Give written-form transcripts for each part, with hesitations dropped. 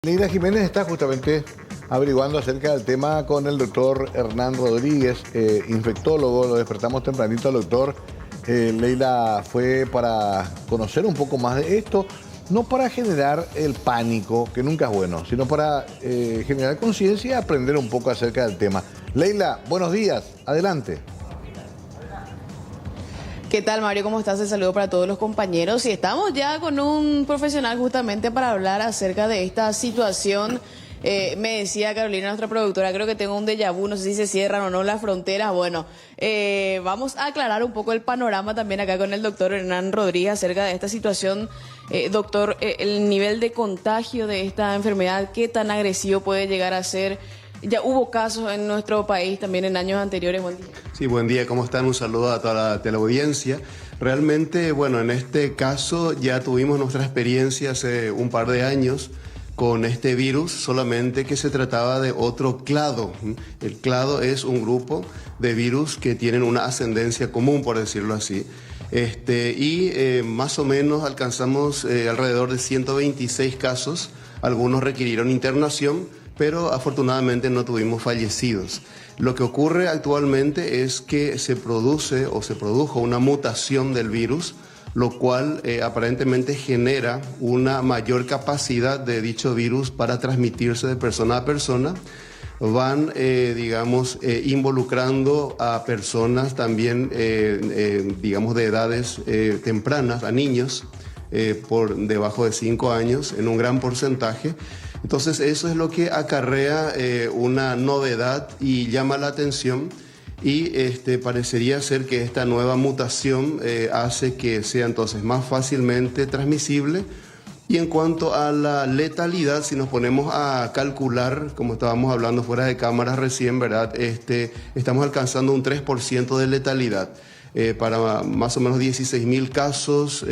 Leila Jiménez está justamente averiguando acerca del tema con el doctor Hernán Rodríguez, infectólogo. Lo despertamos tempranito al doctor. Leila fue para conocer un poco más de esto, no para generar el pánico, que nunca es bueno, sino para generar conciencia y aprender un poco acerca del tema. Leila, buenos días, adelante. ¿Qué tal, Mario? ¿Cómo estás? El saludo para todos los compañeros. Y estamos ya con un profesional justamente para hablar acerca de esta situación. Me decía Carolina, nuestra productora, creo que tengo un déjà vu, no sé si se cierran o no las fronteras. Bueno, vamos a aclarar un poco el panorama también acá con el doctor Hernán Rodríguez acerca de esta situación. Doctor, el nivel de contagio de esta enfermedad, ¿qué tan agresivo puede llegar a ser? Ya hubo casos en nuestro país también en años anteriores. Buen día. Sí, buen día, ¿cómo están? Un saludo a toda la teleaudiencia. Realmente, bueno, en este caso ya tuvimos nuestra experiencia hace un par de años con este virus, solamente que se trataba de otro clado. El clado es un grupo de virus que tienen una ascendencia común, por decirlo así. Más o menos alcanzamos alrededor de 126 casos. Algunos requirieron internación, pero afortunadamente no tuvimos fallecidos. Lo que ocurre actualmente es que se produjo una mutación del virus, lo cual aparentemente genera una mayor capacidad de dicho virus para transmitirse de persona a persona. Van, involucrando a personas también, de edades tempranas, a niños por debajo de 5 años, en un gran porcentaje. Entonces eso es lo que acarrea una novedad y llama la atención, y parecería ser que esta nueva mutación hace que sea entonces más fácilmente transmisible. Y en cuanto a la letalidad, si nos ponemos a calcular, como estábamos hablando fuera de cámaras recién, ¿verdad? Estamos alcanzando un 3% de letalidad. Para más o menos 16.000 casos,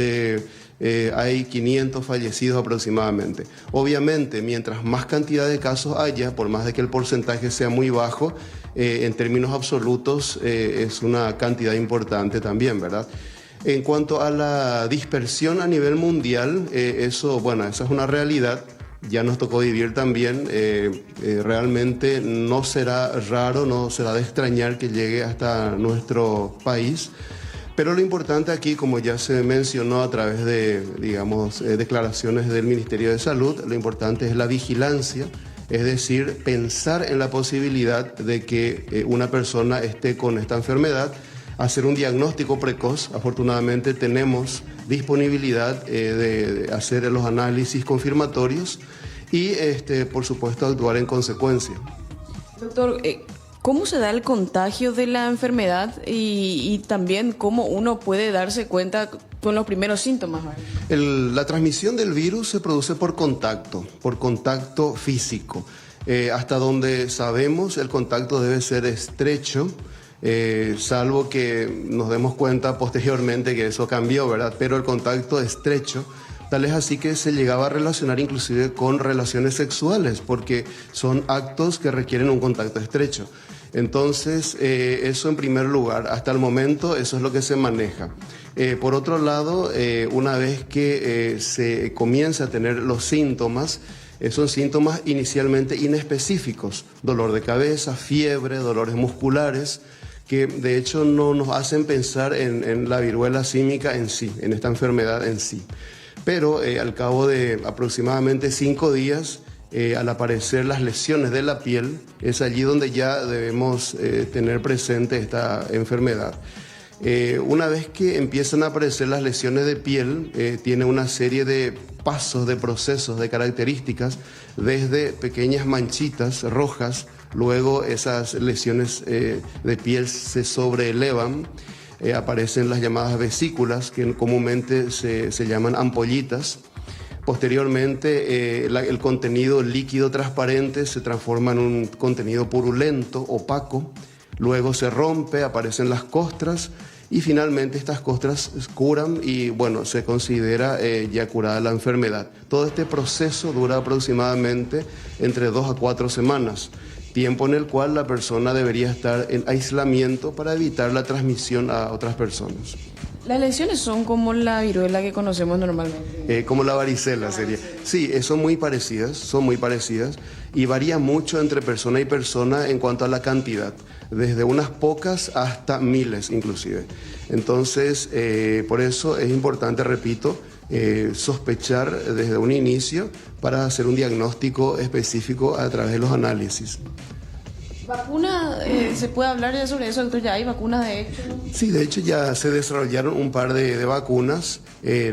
hay 500 fallecidos aproximadamente. Obviamente, mientras más cantidad de casos haya, por más de que el porcentaje sea muy bajo, en términos absolutos es una cantidad importante también, ¿verdad? En cuanto a la dispersión a nivel mundial, esa es una realidad. Ya nos tocó vivir también, realmente no será raro, no será de extrañar que llegue hasta nuestro país. Pero lo importante aquí, como ya se mencionó a través de, declaraciones del Ministerio de Salud, lo importante es la vigilancia, es decir, pensar en la posibilidad de que una persona esté con esta enfermedad, hacer un diagnóstico precoz. Afortunadamente tenemos disponibilidad de hacer los análisis confirmatorios y, por supuesto, actuar en consecuencia. Doctor, ¿cómo se da el contagio de la enfermedad y también cómo uno puede darse cuenta con los primeros síntomas? La transmisión del virus se produce por contacto físico. Hasta donde sabemos, el contacto debe ser estrecho, salvo que nos demos cuenta posteriormente que eso cambió, ¿verdad? Pero el contacto estrecho, tal es así que se llegaba a relacionar inclusive con relaciones sexuales, porque son actos que requieren un contacto estrecho. Entonces, eso en primer lugar, hasta el momento eso es lo que se maneja. Por otro lado, una vez que se comienza a tener los síntomas, son síntomas inicialmente inespecíficos: dolor de cabeza, fiebre, dolores musculares, que de hecho no nos hacen pensar en la viruela símica en sí, en esta enfermedad en sí. Pero al cabo de aproximadamente 5 días, al aparecer las lesiones de la piel, es allí donde ya debemos tener presente esta enfermedad. Una vez que empiezan a aparecer las lesiones de piel, tiene una serie de pasos, de procesos, de características, desde pequeñas manchitas rojas. Luego esas lesiones de piel se sobreelevan, aparecen las llamadas vesículas, que comúnmente se llaman ampollitas. Posteriormente, el contenido líquido transparente se transforma en un contenido purulento, opaco. Luego se rompe, aparecen las costras, y finalmente estas costras curan y, se considera ya curada la enfermedad. Todo este proceso dura aproximadamente entre 2 a 4 semanas, tiempo en el cual la persona debería estar en aislamiento para evitar la transmisión a otras personas. Las lesiones son como la viruela que conocemos normalmente. Como la varicela sería. Sí, son muy parecidas y varía mucho entre persona y persona en cuanto a la cantidad, desde unas pocas hasta miles inclusive. Entonces, por eso es importante, repito, sospechar desde un inicio para hacer un diagnóstico específico a través de los análisis. ¿Vacuna? ¿Se puede hablar ya sobre eso, doctor? ¿Ya hay vacunas de hecho? Sí, de hecho ya se desarrollaron un par de vacunas.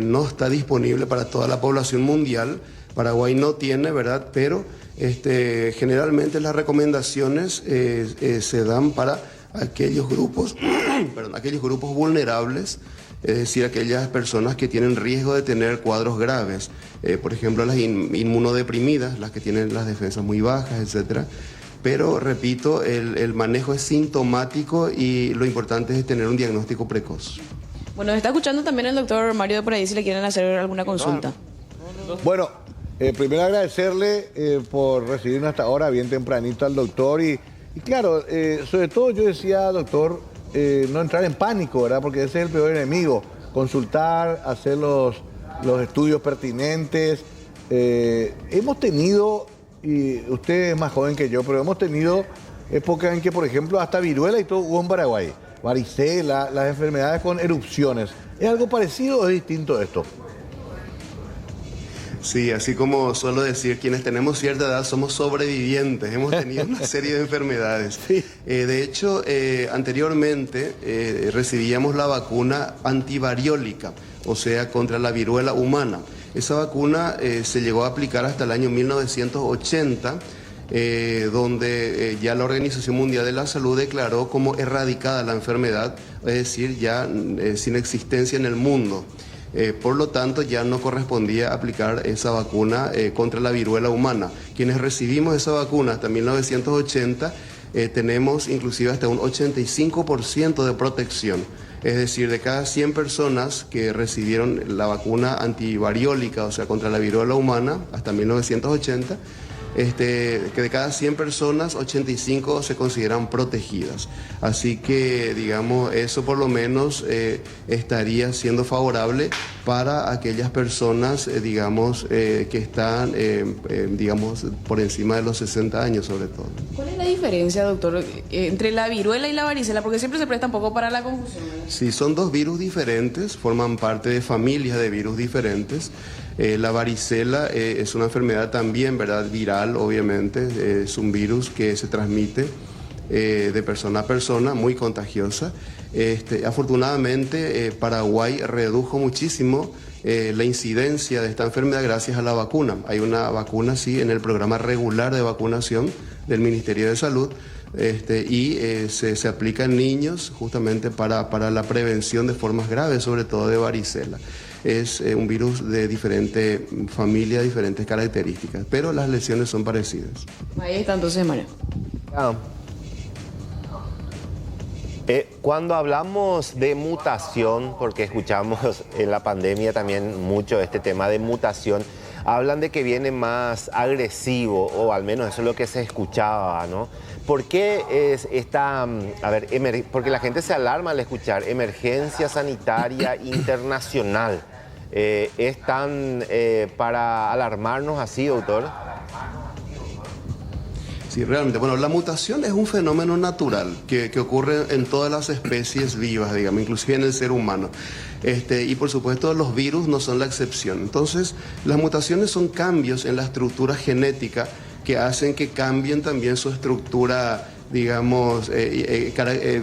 No está disponible para toda la población mundial. Paraguay no tiene, ¿verdad? Pero generalmente las recomendaciones se dan para aquellos grupos, aquellos grupos vulnerables, es decir, aquellas personas que tienen riesgo de tener cuadros graves. Por ejemplo, las inmunodeprimidas, las que tienen las defensas muy bajas, etcétera. Pero, repito, el manejo es sintomático y lo importante es tener un diagnóstico precoz. Bueno, está escuchando también el doctor Mario de por ahí si le quieren hacer alguna consulta. Bueno, primero agradecerle por recibirnos hasta ahora bien tempranito al doctor y claro, sobre todo yo decía, doctor, no entrar en pánico, ¿verdad? Porque ese es el peor enemigo. Consultar, hacer los estudios pertinentes. Hemos tenido... Y usted es más joven que yo, pero hemos tenido épocas en que, por ejemplo, hasta viruela y todo hubo en Paraguay. Varicela, las enfermedades con erupciones. ¿Es algo parecido o es distinto esto? Sí, así como suelo decir, quienes tenemos cierta edad somos sobrevivientes. Hemos tenido una serie de enfermedades. Sí. De hecho, anteriormente recibíamos la vacuna antivariólica, o sea, contra la viruela humana. Esa vacuna se llegó a aplicar hasta el año 1980, donde ya la Organización Mundial de la Salud declaró como erradicada la enfermedad, es decir, ya sin existencia en el mundo. Por lo tanto, ya no correspondía aplicar esa vacuna contra la viruela humana. Quienes recibimos esa vacuna hasta 1980 tenemos inclusive hasta un 85% de protección. Es decir, de cada 100 personas que recibieron la vacuna antivariólica, o sea, contra la viruela humana, hasta 1980, que de cada 100 personas, 85 se consideran protegidas. Así que, digamos, eso por lo menos estaría siendo favorable para aquellas personas, digamos, que están, digamos, por encima de los 60 años sobre todo. ¿Cuál es la diferencia, doctor, entre la viruela y la varicela? Porque siempre se presta un poco para la confusión, ¿verdad? Sí, son dos virus diferentes, forman parte de familias de virus diferentes. La varicela es una enfermedad también, ¿verdad? Viral, obviamente, es un virus que se transmite de persona a persona, muy contagiosa. Afortunadamente, Paraguay redujo muchísimo la incidencia de esta enfermedad gracias a la vacuna. Hay una vacuna, sí, en el programa regular de vacunación del Ministerio de Salud, y se aplica en niños justamente para la prevención de formas graves, sobre todo de varicela. Es un virus de diferente familia, diferentes características, pero las lesiones son parecidas. Ahí está entonces, Mario. Cuando hablamos de mutación, porque escuchamos en la pandemia también mucho este tema de mutación, hablan de que viene más agresivo, o al menos eso es lo que se escuchaba, ¿no? ¿Por qué es esta, porque la gente se alarma al escuchar emergencia sanitaria internacional? ¿Es tan para alarmarnos así, doctor? Sí, realmente. Bueno, la mutación es un fenómeno natural que ocurre en todas las especies vivas, digamos, inclusive en el ser humano. Y por supuesto los virus no son la excepción. Entonces, las mutaciones son cambios en la estructura genética que hacen que cambien también su estructura, digamos,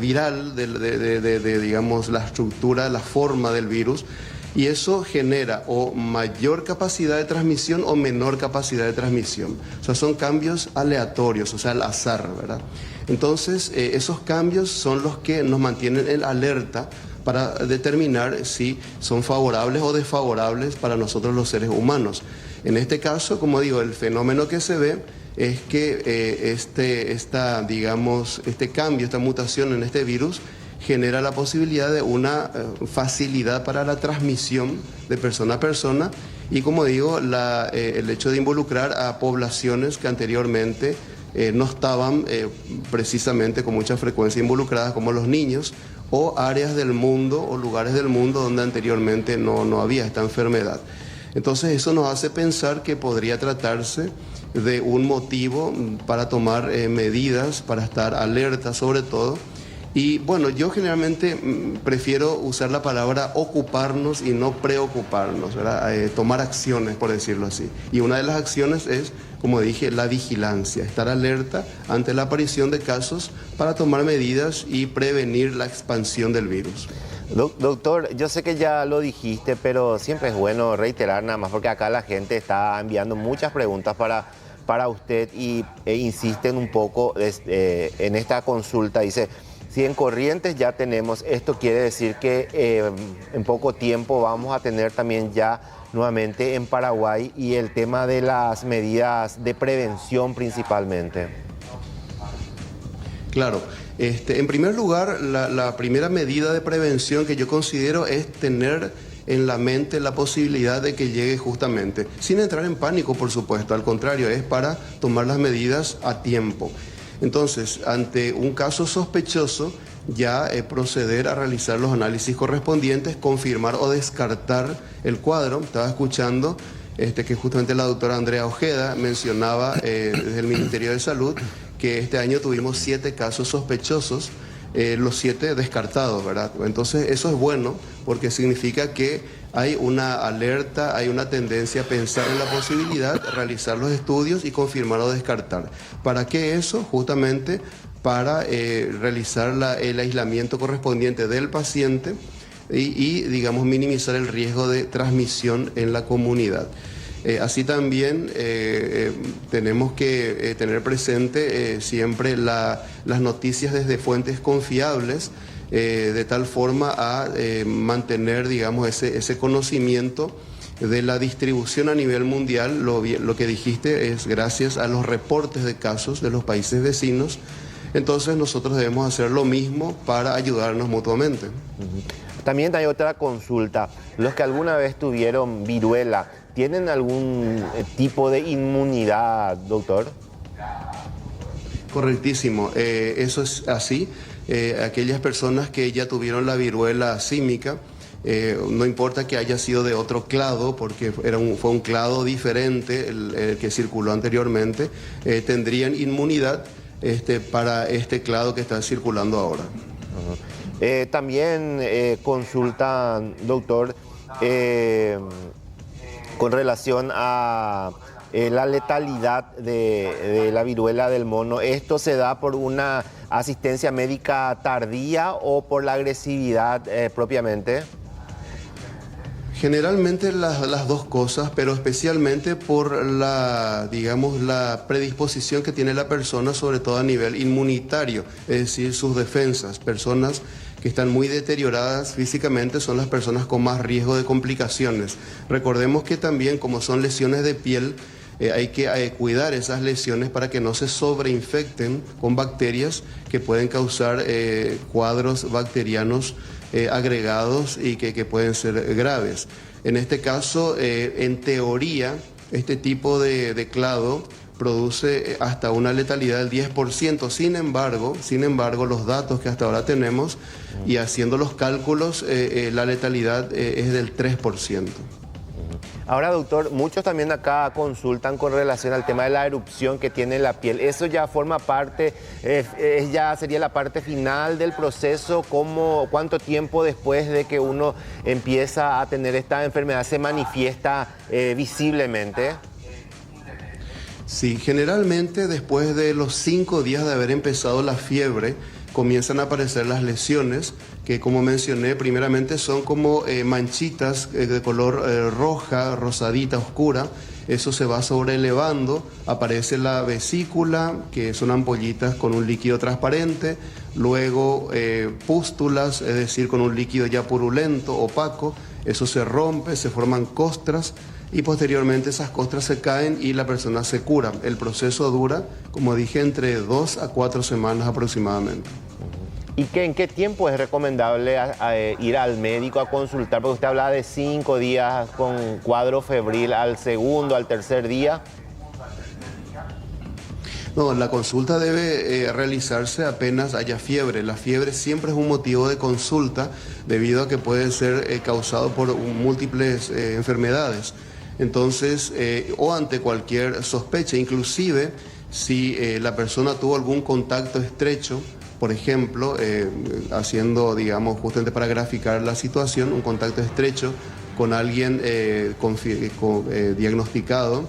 viral, digamos, la estructura, la forma del virus. Y eso genera o mayor capacidad de transmisión o menor capacidad de transmisión. O sea, son cambios aleatorios, o sea, al azar, ¿verdad? Entonces, esos cambios son los que nos mantienen en alerta para determinar si son favorables o desfavorables para nosotros los seres humanos. En este caso, como digo, el fenómeno que se ve es que este cambio, esta mutación en este virus genera la posibilidad de una facilidad para la transmisión de persona a persona y, como digo, el hecho de involucrar a poblaciones que anteriormente no estaban precisamente con mucha frecuencia involucradas, como los niños o áreas del mundo o lugares del mundo donde anteriormente no había esta enfermedad. Entonces eso nos hace pensar que podría tratarse de un motivo para tomar medidas, para estar alerta sobre todo. Y bueno, yo generalmente prefiero usar la palabra ocuparnos y no preocuparnos, ¿verdad? Tomar acciones, por decirlo así. Y una de las acciones es, como dije, la vigilancia, estar alerta ante la aparición de casos para tomar medidas y prevenir la expansión del virus. Doctor, yo sé que ya lo dijiste, pero siempre es bueno reiterar nada más porque acá la gente está enviando muchas preguntas para usted e insisten un poco en esta consulta. Dice, si en Corrientes ya tenemos, esto quiere decir que en poco tiempo vamos a tener también ya nuevamente en Paraguay, y el tema de las medidas de prevención principalmente. Claro. En primer lugar, la primera medida de prevención que yo considero es tener en la mente la posibilidad de que llegue justamente, sin entrar en pánico, por supuesto, al contrario, es para tomar las medidas a tiempo. Entonces, ante un caso sospechoso, ya proceder a realizar los análisis correspondientes, confirmar o descartar el cuadro. Estaba escuchando que justamente la doctora Andrea Ojeda mencionaba desde el Ministerio de Salud que este año tuvimos 7 casos sospechosos, los 7 descartados, ¿verdad? Entonces eso es bueno porque significa que hay una alerta, hay una tendencia a pensar en la posibilidad, realizar los estudios y confirmar o descartar. ¿Para qué eso? Justamente para realizar el aislamiento correspondiente del paciente y, digamos, minimizar el riesgo de transmisión en la comunidad. Así también tenemos que tener presente siempre las noticias desde fuentes confiables, de tal forma a mantener, digamos, ese conocimiento de la distribución a nivel mundial. Lo que dijiste es gracias a los reportes de casos de los países vecinos. Entonces nosotros debemos hacer lo mismo para ayudarnos mutuamente. También hay otra consulta. Los que alguna vez tuvieron viruela, ¿tienen algún tipo de inmunidad, doctor? Correctísimo, eso es así. Aquellas personas que ya tuvieron la viruela símica, no importa que haya sido de otro clado, porque fue un clado diferente el que circuló anteriormente, tendrían inmunidad para este clado que está circulando ahora. También consultan, doctor, con relación a la letalidad de la viruela del mono. ¿Esto se da por una asistencia médica tardía o por la agresividad propiamente? Generalmente las dos cosas, pero especialmente por digamos, la predisposición que tiene la persona, sobre todo a nivel inmunitario, es decir, sus defensas. Personas que están muy deterioradas físicamente son las personas con más riesgo de complicaciones. Recordemos que también, como son lesiones de piel, hay que cuidar esas lesiones para que no se sobreinfecten con bacterias que pueden causar cuadros bacterianos agregados y que pueden ser graves. En este caso, en teoría, este tipo de clado produce hasta una letalidad del 10%. Sin embargo, los datos que hasta ahora tenemos y haciendo los cálculos, la letalidad es del 3%. Ahora, doctor, muchos también acá consultan con relación al tema de la erupción que tiene la piel. ¿Eso ya forma parte, ya sería la parte final del proceso? ¿Cuánto tiempo después de que uno empieza a tener esta enfermedad se manifiesta visiblemente? Sí, generalmente después de los 5 días de haber empezado la fiebre, comienzan a aparecer las lesiones, que como mencioné, primeramente son como manchitas de color roja, rosadita, oscura. Eso se va sobrelevando, aparece la vesícula, que son ampollitas con un líquido transparente, luego pústulas, es decir, con un líquido ya purulento, opaco. Eso se rompe, se forman costras y posteriormente esas costras se caen y la persona se cura. El proceso dura, como dije, entre 2 a 4 semanas aproximadamente. ¿Y en qué tiempo es recomendable ir al médico a consultar? Porque usted hablaba de 5 días con cuadro febril, al segundo, al tercer día. No, la consulta debe realizarse apenas haya fiebre. La fiebre siempre es un motivo de consulta debido a que puede ser causado por múltiples enfermedades. Entonces, o ante cualquier sospecha, inclusive si la persona tuvo algún contacto estrecho, por ejemplo, haciendo, digamos, justamente para graficar la situación, un contacto estrecho con alguien diagnosticado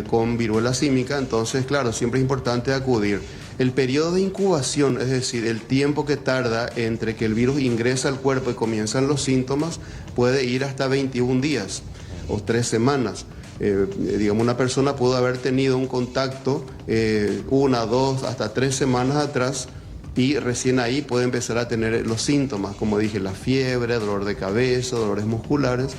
con viruela símica, entonces, claro, siempre es importante acudir. El periodo de incubación, es decir, el tiempo que tarda entre que el virus ingresa al cuerpo y comienzan los síntomas, puede ir hasta 21 días o 3 semanas. Digamos, una persona pudo haber tenido un contacto 1, 2, hasta 3 semanas atrás y recién ahí puede empezar a tener los síntomas, como dije, la fiebre, dolor de cabeza, dolores musculares.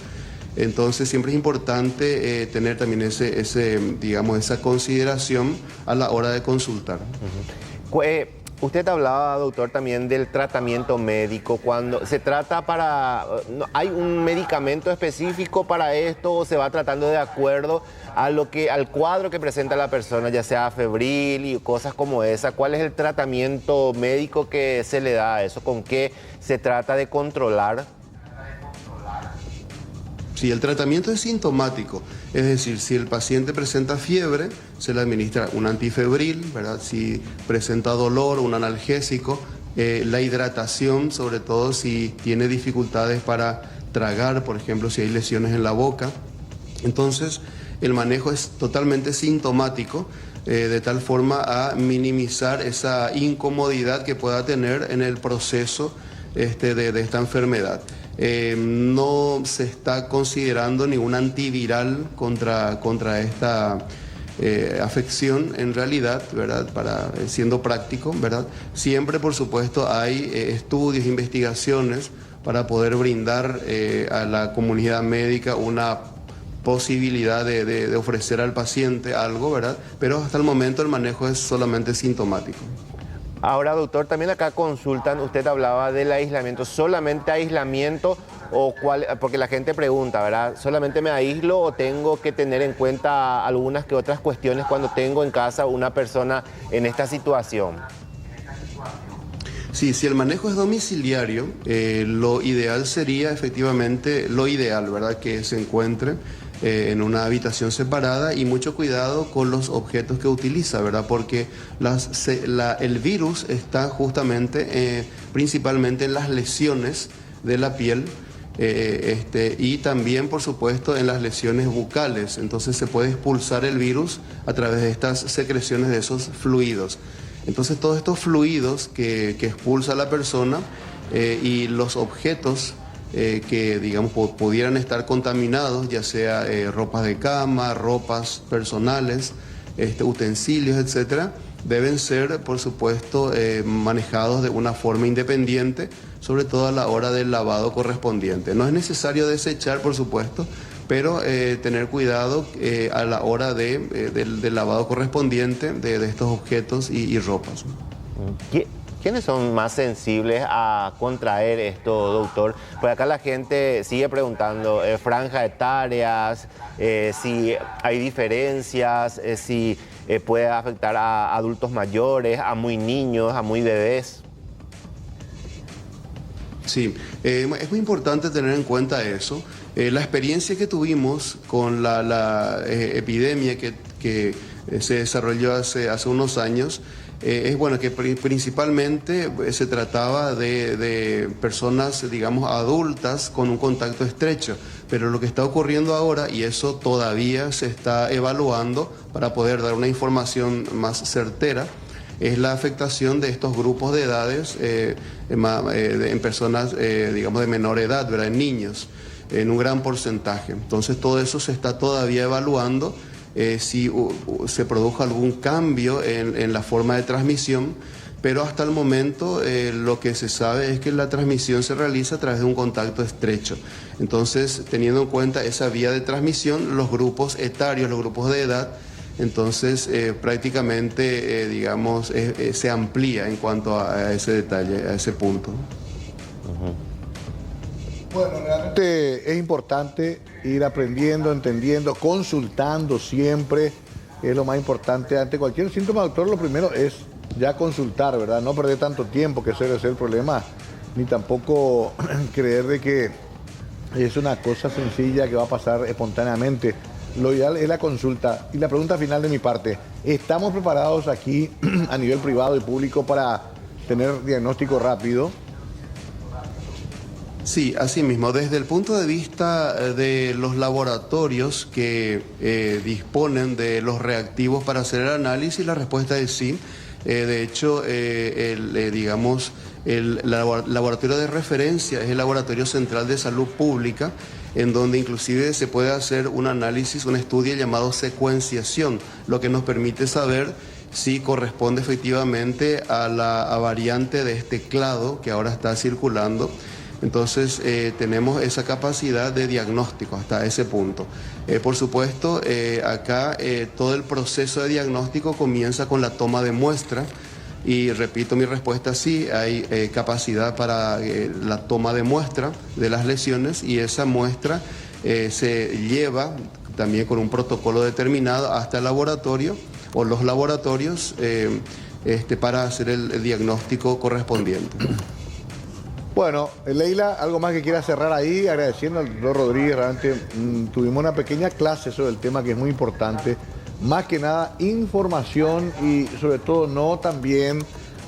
Entonces siempre es importante tener también esa consideración a la hora de consultar. Usted hablaba, doctor, también del tratamiento médico. Cuando se trata ¿hay un medicamento específico para esto o se va tratando de acuerdo al cuadro que presenta la persona, ya sea febril y cosas como esa? ¿Cuál es el tratamiento médico que se le da a eso? ¿Con qué se trata de controlar? Sí, el tratamiento es sintomático, es decir, si el paciente presenta fiebre, se le administra un antifebril, ¿verdad? Si presenta dolor, un analgésico, la hidratación, sobre todo si tiene dificultades para tragar, por ejemplo, si hay lesiones en la boca. Entonces, el manejo es totalmente sintomático, de tal forma a minimizar esa incomodidad que pueda tener en el proceso de esta enfermedad. No se está considerando ningún antiviral contra esta afección en realidad, ¿verdad? Siendo práctico, ¿verdad? Siempre, por supuesto, hay estudios, investigaciones para poder brindar a la comunidad médica una posibilidad de ofrecer al paciente algo, ¿verdad? Pero hasta el momento el manejo es solamente sintomático. Ahora, doctor, también acá consultan, usted hablaba del aislamiento, ¿solamente aislamiento o cuál? Porque la gente pregunta, ¿verdad? ¿Solamente me aíslo o tengo que tener en cuenta algunas que otras cuestiones cuando tengo en casa una persona en esta situación? Sí, si el manejo es domiciliario, lo ideal sería efectivamente, ¿verdad? Que se encuentre en una habitación separada y mucho cuidado con los objetos que utiliza, ¿verdad? Porque el virus está justamente, principalmente en las lesiones de la piel y también, por supuesto, en las lesiones bucales. Entonces se puede expulsar el virus a través de estas secreciones de esos fluidos. Entonces todos estos fluidos que expulsa la persona y los objetos que, digamos, pudieran estar contaminados, ya sea ropas de cama, ropas personales, utensilios, etcétera, deben ser, por supuesto, manejados de una forma independiente, sobre todo a la hora del lavado correspondiente. No es necesario desechar, por supuesto, pero tener cuidado a la hora del lavado correspondiente de estos objetos y ropas. ¿Quiénes son más sensibles a contraer esto, doctor? Pues acá la gente sigue preguntando, franjas etarias, si hay diferencias, si puede afectar a adultos mayores, a muy niños, a muy bebés. Sí, es muy importante tener en cuenta eso. La experiencia que tuvimos con la epidemia que se desarrolló hace unos años, es bueno que principalmente se trataba de personas, digamos, adultas con un contacto estrecho, pero lo que está ocurriendo ahora, y eso todavía se está evaluando para poder dar una información más certera, es la afectación de estos grupos de edades en personas, digamos, de menor edad, ¿verdad? En niños, en un gran porcentaje. Entonces todo eso se está todavía evaluando. Si se produjo algún cambio en la forma de transmisión, pero hasta el momento lo que se sabe es que la transmisión se realiza a través de un contacto estrecho. Entonces, teniendo en cuenta esa vía de transmisión, los grupos etarios, los grupos de edad, entonces prácticamente, digamos, se amplía en cuanto a ese detalle, a ese punto. Bueno, realmente es importante ir aprendiendo, entendiendo, consultando siempre que es lo más importante. Ante cualquier síntoma, doctor, lo primero es ya consultar, ¿verdad? No perder tanto tiempo, que ese debe ser el problema, ni tampoco creer de que es una cosa sencilla que va a pasar espontáneamente. Lo ideal es la consulta. Y la pregunta final de mi parte, ¿estamos preparados aquí a nivel privado y público para tener diagnóstico rápido? Sí, así mismo. Desde el punto de vista de los laboratorios que disponen de los reactivos para hacer el análisis, la respuesta es sí. De hecho, digamos, el laboratorio de referencia es el Laboratorio Central de Salud Pública, en donde inclusive se puede hacer un análisis, un estudio llamado secuenciación, lo que nos permite saber si corresponde efectivamente a la variante de este clado que ahora está circulando. Entonces tenemos esa capacidad de diagnóstico hasta ese punto. Por supuesto, acá todo el proceso de diagnóstico comienza con la toma de muestra y repito mi respuesta, sí, hay capacidad para la toma de muestra de las lesiones y esa muestra se lleva también con un protocolo determinado hasta el laboratorio o los laboratorios para hacer el diagnóstico correspondiente. Bueno, Leila, algo más que quiera cerrar ahí, agradeciendo al doctor Rodríguez, realmente tuvimos una pequeña clase sobre el tema que es muy importante, más que nada información y sobre todo no también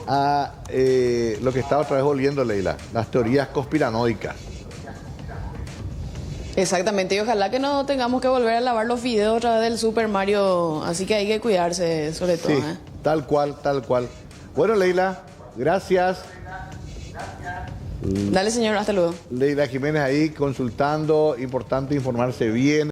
a lo que estaba otra vez volviendo, Leila, las teorías conspiranoicas. Exactamente, y ojalá que no tengamos que volver a lavar los videos otra vez del Super Mario, así que hay que cuidarse sobre todo. Sí, tal cual, tal cual. Bueno, Leila, gracias. Dale, señor, hasta luego. Leila Jiménez ahí consultando, importante informarse bien.